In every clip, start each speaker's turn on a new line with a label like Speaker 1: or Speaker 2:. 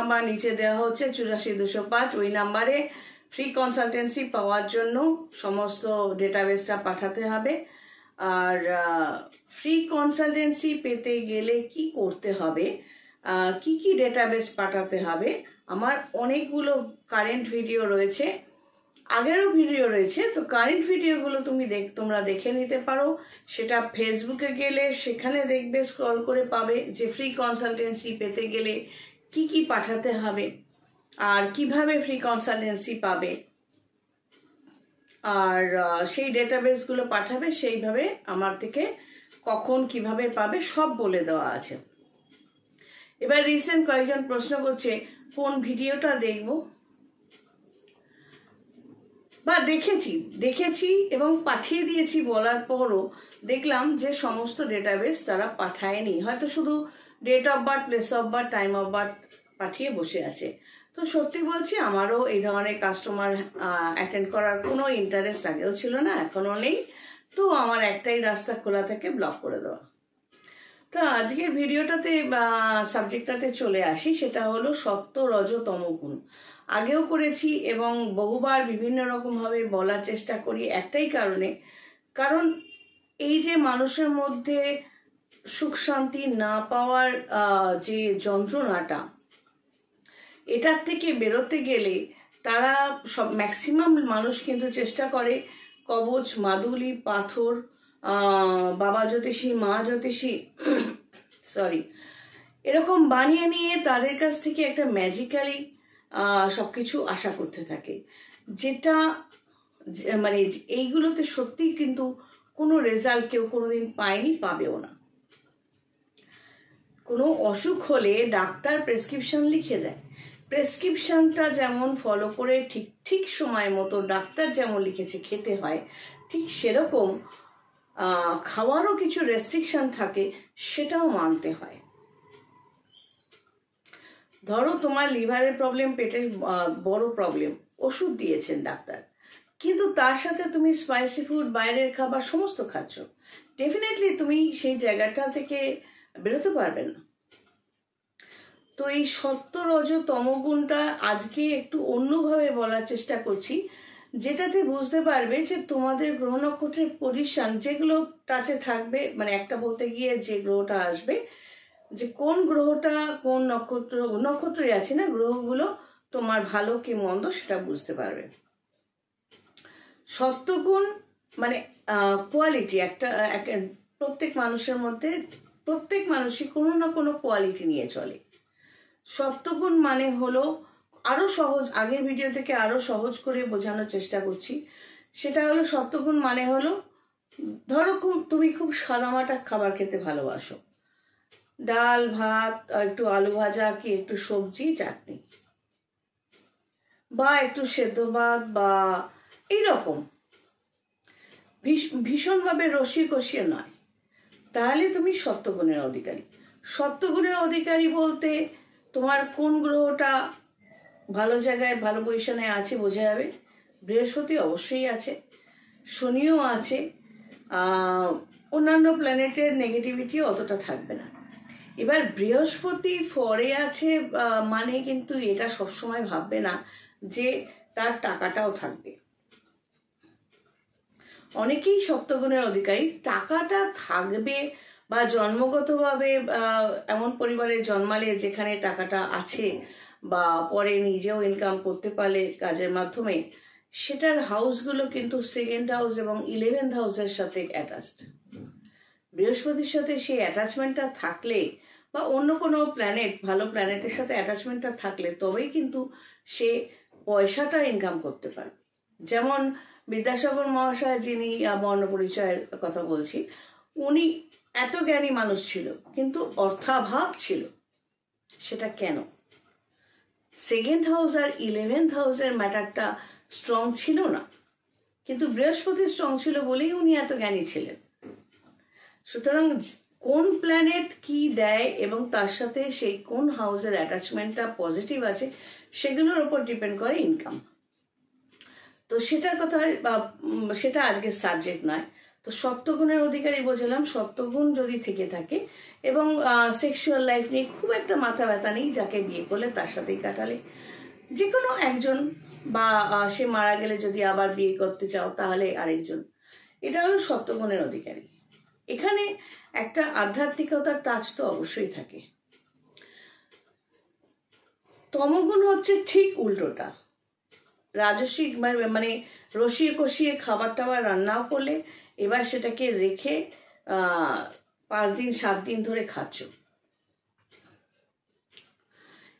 Speaker 1: Number নিচে দেওয়া হচ্ছে 84,205, ওই নাম্বারে ফ্রি কনসালটেন্সি পাওয়ার জন্য সমস্ত ডেটাবেসটা পাঠাতে হবে। আর ফ্রি কনসালটেন্সি পেতে গেলে কি করতে হবে, কি কি ডেটাবেস পাঠাতে হবে, আমার অনেকগুলো কারেন্ট ভিডিও রয়েছে, আগেরও ভিডিও রয়েছে। তো কারেন্ট ভিডিওগুলো তোমরা দেখে নিতে পারো। সেটা ফেসবুকে গেলে সেখানে দেখবে, স্ক্রল করে পাবে যে ফ্রি কনসালটেন্সি পেতে গেলে কি কি পাঠাতে হবে আর কিভাবে ফ্রি কনসালটেন্সি পাবে, আর সেই ডেটাবেসগুলো পাঠাবে সেইভাবে আমার থেকে কখন কিভাবে পাবে সব বলে দেওয়া আছে। এবার রিসেন্ট কয়েকজন প্রশ্ন করছে কোন ভিডিওটা দেখব, বা দেখেছি এবং পাঠিয়ে দিয়েছি বলার পরও দেখলাম যে সমস্ত ডেটাবেস তারা পাঠায়নি, হয়তো শুধু date of birth, place of birth, time of birth পাঠিয়ে বসে আছে। তো সত্যি বলছি, আমারও এই ধরনের কাস্টমার অ্যাটেন্ড করার কোনো ইন্টারেস্ট আগেও ছিল না, এখনও নেই। তো আমার একটাই রাস্তা খোলা থেকে ব্লক করে দেওয়া। তো আজকের ভিডিওটাতে সাবজেক্টটাতে চলে আসি, সেটা হলো সত্য রজ তমগুণ। আগেও করেছি এবং বহুবার বিভিন্ন রকমভাবে বলার চেষ্টা করি একটাই কারণ এই যে মানুষের মধ্যে সুখ শান্তি না পাওয়ার যে যন্ত্রণাটা, এটার থেকে বেরোতে গেলে তারা ম্যাক্সিমাম মানুষ কিন্তু চেষ্টা করে কবচ, মাদুলি, পাথর, বাবা জ্যোতিষী, মা জ্যোতিষী এরকম বানিয়ে নিয়ে তাদের কাছ থেকে একটা ম্যাজিক্যালি সবকিছু আশা করতে থাকে, যেটা মানে এইগুলোতে সত্যি কিন্তু কোনো রেজাল্ট কেউ কোনোদিন পায়নি, পাবেও না। কোনো অসুখ হলে ডাক্তার প্রেসক্রিপশন লিখে দেয়, প্রেসক্রিপশনটা যেমন ফলো করে ঠিক সময় মতো ডাক্তার যেমন লিখেছে খেতে হয়, ঠিক সেরকম খাওয়ারও কিছু রেস্ট্রিকশন থাকে, সেটাও মানতে হয়। ধরো তোমার লিভারের প্রবলেম, পেটের বড় প্রবলেম, ওষুধ দিয়েছেন ডাক্তার, কিন্তু তার সাথে তুমি স্পাইসি ফুড, বাইরের খাবার সমস্ত খাচ্ছ, ডেফিনেটলি তুমি সেই জায়গাটা থেকে বেরোতে পারবে না। তো এই সত্য রজ তমগুণটা আজকে একটু অন্যভাবে বলার চেষ্টা করছি, যেটাতে বুঝতে পারবে যে তোমাদের গ্রহ নক্ষত্রের পজিশন যেগুলো টাচে থাকবে, মানে একটা বলতে গিয়ে যে গ্রহটা আসবে, যে কোন গ্রহটা কোন নক্ষত্রে আছে না, গ্রহগুলো তোমার ভালো কি মন্দ সেটা বুঝতে পারবে। সত্যগুণ মানে কোয়ালিটি, একটা প্রত্যেক মানুষের মধ্যে প্রত্যেক মানুষই কোনো না কোনো কোয়ালিটি নিয়ে চলে। সত্যগুণ মানে হলো আরো সহজ, আগের ভিডিও থেকে আরো সহজ করে বোঝানোর চেষ্টা করছি। সেটা হলো সত্যগুণ মানে হলো, ধরো তুমি খুব সাদামাটা খাবার খেতে ভালোবাসো, ডাল ভাত, একটু আলু ভাজা, কি একটু সবজি চাটনি, বা একটু সেদ্ধ ভাত, বা এইরকম ভীষণভাবে রসিকসিয়ে নয়, তাহলে তুমি সত্যগুণের অধিকারী। সত্যগুণের অধিকারী বলতে তোমার কোন গ্রহটা ভালো জায়গায় ভালো পজিশনে আছে বোঝা যাবে। বৃহস্পতি অবশ্যই আছে, শনিও আছে, অন্যান্য প্ল্যানেটের নেগেটিভিটি অতটা থাকবে না। এবার বৃহস্পতি ফরে আছে মানে কিন্তু এটা সবসময় ভাববে না যে তার টাকাটাও থাকবে। অনেকেই সত্যগুণের অধিকারী, টাকাটা থাকবে বা জন্মগতভাবে এমন পরিবারে জন্মালে যেখানে টাকাটা আছে, বা পরে নিজেও ইনকাম করতে পারলে কাজের মাধ্যমে, সেটার হাউসগুলো কিন্তু সেকেন্ড হাউস এবং 11th হাউসের সাথে অ্যাটাচড। বৃহস্পতির সাথে সেই অ্যাটাচমেন্টটা থাকলে, বা অন্য কোনো প্ল্যানেট, ভালো প্ল্যানেটের সাথে অ্যাটাচমেন্টটা থাকলে, তবেই কিন্তু সে পয়সাটা ইনকাম করতে পারে। যেমন বিদ্যাসাগর মহাশয়, যিনি বর্ণপরিচয়ের কথা বলছি, উনি এত জ্ঞানী মানুষ ছিল কিন্তু অর্থাভাব ছিল। সেটা কেন? সেকেন্ড হাউস আর 11th হাউসের ম্যাটারটা স্ট্রং ছিল না, কিন্তু বৃহস্পতি স্ট্রং ছিল বলেই উনি এত জ্ঞানী ছিলেন। সুতরাং কোন প্ল্যানেট কি দেয় এবং তার সাথে সেই কোন হাউসের অ্যাটাচমেন্টটা পজিটিভ আছে, সেগুলোর উপর ডিপেন্ড করে ইনকাম। তো সেটার কথা, সেটা আজকের সাবজেক্ট নয়। তো সপ্তগুণের অধিকারী বোঝালাম, সপ্তগুণ যদি থেকে থাকে এবং সেক্সুয়াল লাইফ নিয়ে খুব একটা মাথা ব্যথা নেই, যাকে বিয়ে করলে তার সাথেই কাটালে, যে কোনো একজন, বা সে মারা গেলে যদি আবার বিয়ে করতে চাও তাহলে আরেকজন, এটা হলো সপ্তগুণের অধিকারী। এখানে একটা আধ্যাত্মিকতার টাচ তো অবশ্যই থাকে। তমগুণ হচ্ছে ঠিক উল্টোটা, রাজস্বিক মানে রসিয়ে কষিয়ে খাবার টাবার রান্নাও করলে এবার সেটাকে রেখে 5 দিন 7 দিন ধরে খাচ্ছ,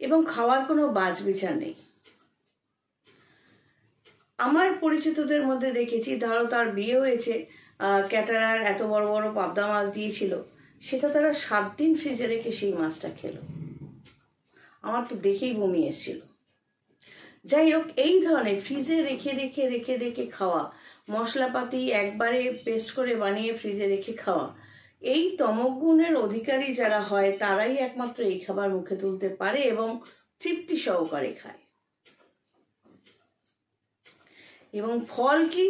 Speaker 1: এবং খাওয়ার কোনো বাজ বিচার নেই। আমার পরিচিতদের মধ্যে দেখেছি, ধরো তার বিয়ে হয়েছে, ক্যাটারার এত বড় বড় পাবদা মাছ দিয়েছিল, সেটা তারা 7 দিন ফ্রিজে রেখে সেই মাছটা খেলো। আমার তো দেখেই বমি এসেছিল। যাই হোক, এই ধরনের ফ্রিজে রেখে রেখে রেখে রেখে খাওয়া, মশলাপাতি একবারে পেস্ট করে বানিয়ে ফ্রিজে রেখে খাওয়া, এই তমগুণের অধিকারী যারা হয় তারাই একমাত্র এই খাবার মুখে তুলতে পারে এবং তৃপ্তি সহকারে খায়। এবং ফল কি,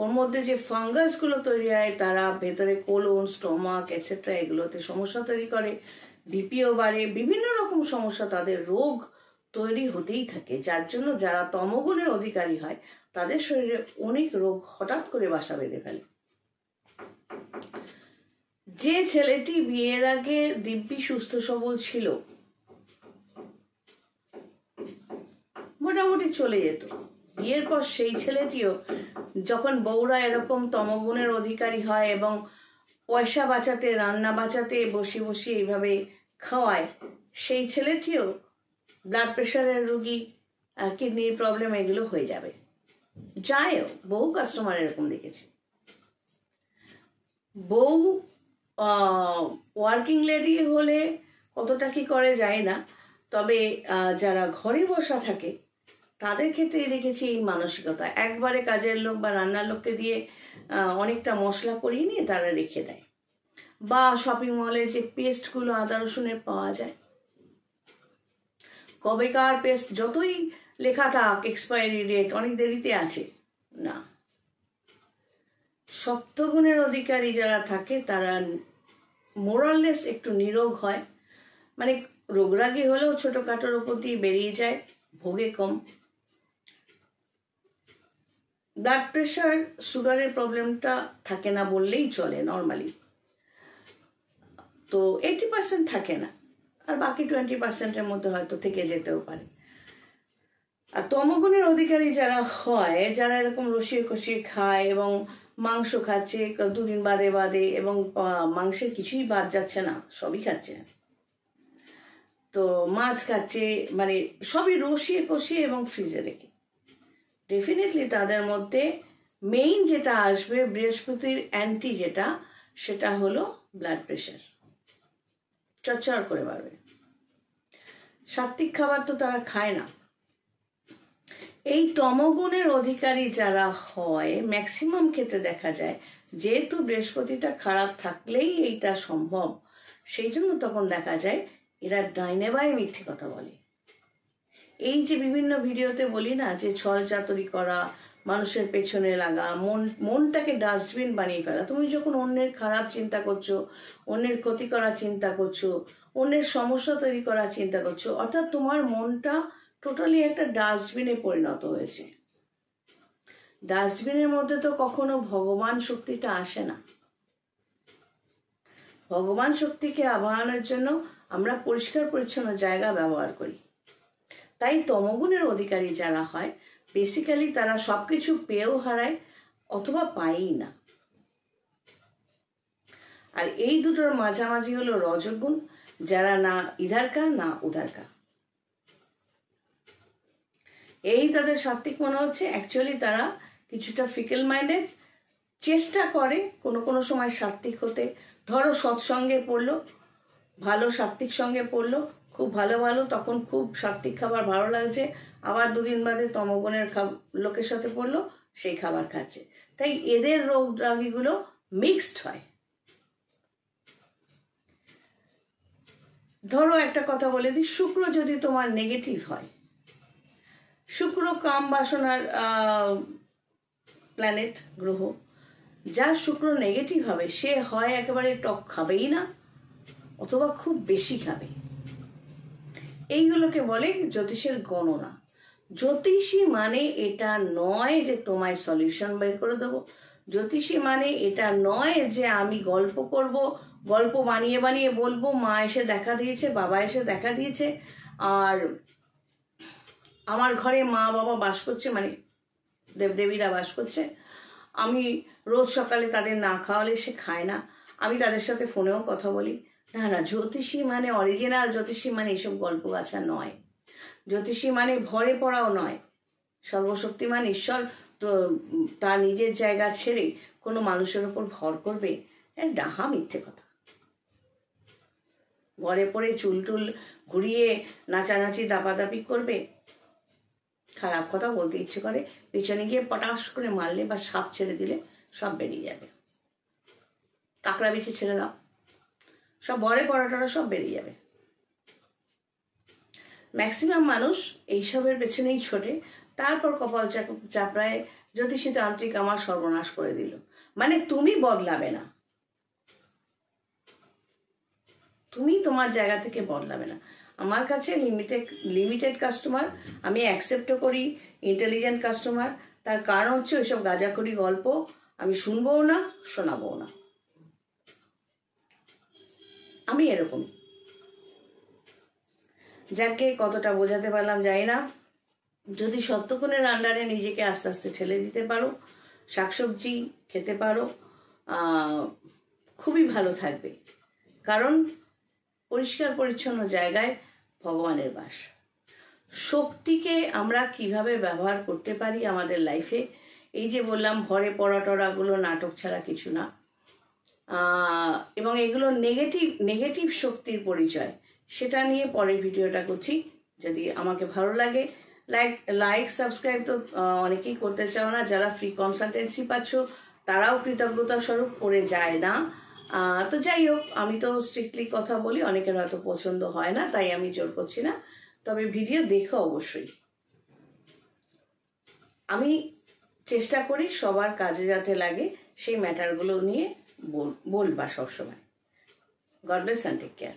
Speaker 1: ওর মধ্যে যে ফাঙ্গাসগুলো তৈরি হয় তারা ভেতরে কোলন, স্টোমাক এটসেট্রা এগুলোতে সমস্যা তৈরি করে, বিপিও বাড়ে, বিভিন্ন রকম সমস্যা, তাদের রোগ তৈরি হতেই থাকে। যার জন্য যারা তমগুণের অধিকারী হয় তাদের শরীরে অনেক রোগ হঠাৎ করে বাসা বেঁধে ফেলে। যে ছেলেটি বিয়ের আগে দিব্যি সুস্থ সবল ছিল, মোটামুটি চলে যেত, বিয়ের পর সেই ছেলেটিও যখন বউরা এরকম তমগুণের অধিকারী হয় এবং পয়সা বাঁচাতে, রান্না বাঁচাতে বসে বসে এইভাবে খাওয়ায়, সেই ছেলেটিও ব্লাড প্রেশারের রোগী, কিডনির প্রবলেম এগুলো হয়ে যাবে। যাইও, বহু কাস্টমার এরকম দেখেছি। বউ ওয়ার্কিং লেডি হলে কতটা কি করে যায় না, তবে যারা ঘরে বসা থাকে তাদের ক্ষেত্রেই দেখেছি এই মানসিকতা, একবারে কাজের লোক বা রান্নার লোককে দিয়ে অনেকটা মশলা করিয়ে নিয়ে তারা রেখে দেয়। বা শপিং মলে যে পেস্টগুলো আদা রসুনের পাওয়া যায়, কবেকার পেস্ট, যতই লেখা থাক এক্সপায়ারি ডেট অনেক দেরিতে আছে, না, সপ্তগুণের অধিকারী যারা থাকে তারা মোরাললেস একটু নিরোগ হয়, মানে রোগরাগী হলেও ছোটখাটোর ওপর দিয়ে বেরিয়ে যায়, ভোগে কম। ব্লাড প্রেশার, সুগারের প্রবলেমটা থাকে না বললেই চলে নর্মালি, তো 80% থাকে না, আর বাকি 20%-এর মধ্যে হয়তো থেকে যেতেও পারে। আর তমগুণের অধিকারী যারা হয়, যারা এরকম রসিয়ে কষিয়ে খায় এবং মাংস খাচ্ছে 2 দিন বাদে বাদে, এবং মাংসের কিছুই বাদ যাচ্ছে না, সবই খাচ্ছে, তো মাছ খাচ্ছে, মানে সবই রসিয়ে কষিয়ে এবং ফ্রিজে রেখে, ডেফিনেটলি তাদের মধ্যে মেইন যেটা আসবে, বৃহস্পতির অ্যান্টি যেটা, সেটা হলো ব্লাড প্রেশার চচ্চর করে বাড়বে। সাত্বিক খাবার তো তারা খায় না। এই তমগুণের অধিকারী যারা হয় ম্যাক্সিমাম ক্ষেত্রে দেখা যায়, যেহেতু বৃহস্পতিটা খারাপ থাকলেই এইটা সম্ভব, সেই জন্য তখন দেখা যায় এরা ডাইনে বায়ে মিথ্যে কথা বলে। এই যে বিভিন্ন ভিডিওতে বলি না, যে ছল চাতুরি করা, মানুষের পেছনে লাগা, মনটাকে ডাস্টবিন বানিয়ে ফেলা। তুমি যখন অন্যের খারাপ চিন্তা করছো, অন্যের ক্ষতি করার চিন্তা করছো, অন্যের সমস্যা তৈরি করার চিন্তা করছো, অর্থাৎ তোমার মনটা টোটালি একটা ডাস্টবিনে পরিণত হয়েছে। ডাস্টবিনের মধ্যে তো কখনো ভগবান শক্তিটা আসে না। ভগবান শক্তিকে আবাহনের জন্য আমরা পরিষ্কার পরিচ্ছন্ন জায়গা ব্যবহার করি। তাই তমগুণের অধিকারী যারা হয় বেসিক্যালি তারা সবকিছু পেয়েও হারায় অথবা পায়ই না। আর এই দুটোর মাঝামাঝি হলো রজগুণ, যারা না ইধারকা না উধারকা। এই তাদের সাত্বিক মনে হচ্ছে, অ্যাকচুয়ালি তারা কিছুটা ফিকেল মাইন্ডেড, চেষ্টা করে কোনো কোনো সময় সাত্বিক হতে। ধরো সৎসঙ্গে পড়লো, ভালো সাত্বিক সঙ্গে পড়লো, খুব ভালো ভালো, তখন খুব সাত্বিক খাবার ভালো লাগছে, আবার 2 দিন বাদে তমগুণের লোকের সাথে পড়লো, সেই খাবার খাচ্ছে। তাই এদের রোগ রাগীগুলো মিক্সড হয়। ধরো একটা কথা বলে দিই, শুক্র যদি তোমার নেগেটিভ হয়, শুক্র কাম বাসনার প্ল্যানেট, গ্রহ, যার শুক্র নেগেটিভ হবে সে হয় একেবারে টক খাবেই না, অথবা খুব বেশি খাবে। এইগুলোকে বলে জ্যোতিষের গণনা। জ্যোতিষী মানে এটা নয় যে তোমায় সলিউশন বের করে দেবো। জ্যোতিষী মানে এটা নয় যে আমি গল্প করব, গল্প বানিয়ে বানিয়ে বলবো মা এসে দেখা দিয়েছে, বাবা এসে দেখা দিয়েছে, আর আমার ঘরে মা বাবা বাস করছে, মানে দেবদেবীরা বাস করছে, আমি রোজ সকালে তাদের না খাওয়ালে সে খায় না, আমি তাদের সাথে ফোনেও কথা বলি। না না, জ্যোতিষী মানে অরিজিনাল জ্যোতিষী মানে এসব গল্প গাছা নয়। জ্যোতিষী মানে ভরে পড়াও নয়। সর্বশক্তিমান ঈশ্বর তো তার নিজের জায়গা ছেড়ে কোনো মানুষের উপর ভর করবে? ডাহা মিথ্যে কথা। ঘরে পড়ে চুলটুল ঘুরিয়ে নাচানাচি দাপাদাপি করবে, খারাপ কথা বলতে ইচ্ছে করে, পেছনে গিয়ে পটাশ করে মারলে বা সাপ ছেড়ে দিলে সব বেরিয়ে যাবে। কাঁকড়া বিছে ছেড়ে দাও, সব বরে পড়াটা সব বেরিয়ে যাবে। ম্যাক্সিমাম মানুষ এইসবের পেছনেই ছোটে, তারপর কপাল চাপড়ায় জ্যোতিষী তান্ত্রিক আমার সর্বনাশ করে দিল। মানে তুমি বদলাবে না, তুমি তোমার জায়গা থেকে বদলাবে না। আমার কাছে লিমিটেড কাস্টমার, আমি অ্যাকসেপ্টও করি ইন্টেলিজেন্ট কাস্টমার। তার কারণ হচ্ছে ওইসব গাঁজাখড়ি গল্প আমি শুনবও না, শোনাবও না। আমি এরকম। যাকে কতটা বোঝাতে পারলাম জানি না। যদি সত্যগুণের আন্ডারে নিজেকে আস্তে আস্তে ঠেলে দিতে পারো, শাকসবজি খেতে পারো, খুবই ভালো থাকবে। কারণ পরিষ্কার পরিচ্ছন্ন জায়গায় ভগবানের বাস। শক্তিকে আমরা কিভাবে ব্যবহার করতে পারি আমাদের লাইফে, এই যে বললাম ভরে পড়া টড়াগুলো নাটক ছাড়া কিছু না, এবং এগুলো নেগেটিভ শক্তির পরিচয়, সেটা নিয়ে পরের ভিডিওটা করছি। যদি আমাকে ভালো লাগে লাইক সাবস্ক্রাইব তো অনেকেই করতে চাও না, যারা ফ্রি কনসালটেন্সি পাচ্ছ তারাও কৃতজ্ঞতা স্বরূপ করে যায় না। তো যাই হোক, আমি তো স্ট্রিক্টলি কথা বলি, অনেকের হয়তো পছন্দ হয় না, তাই আমি জোর করছি না। তবে ভিডিও দেখো অবশ্যই। আমি চেষ্টা করি সবার কাজে যাতে লাগে সেই ম্যাটারগুলো নিয়ে বলবা সবসময়। God bless and take care.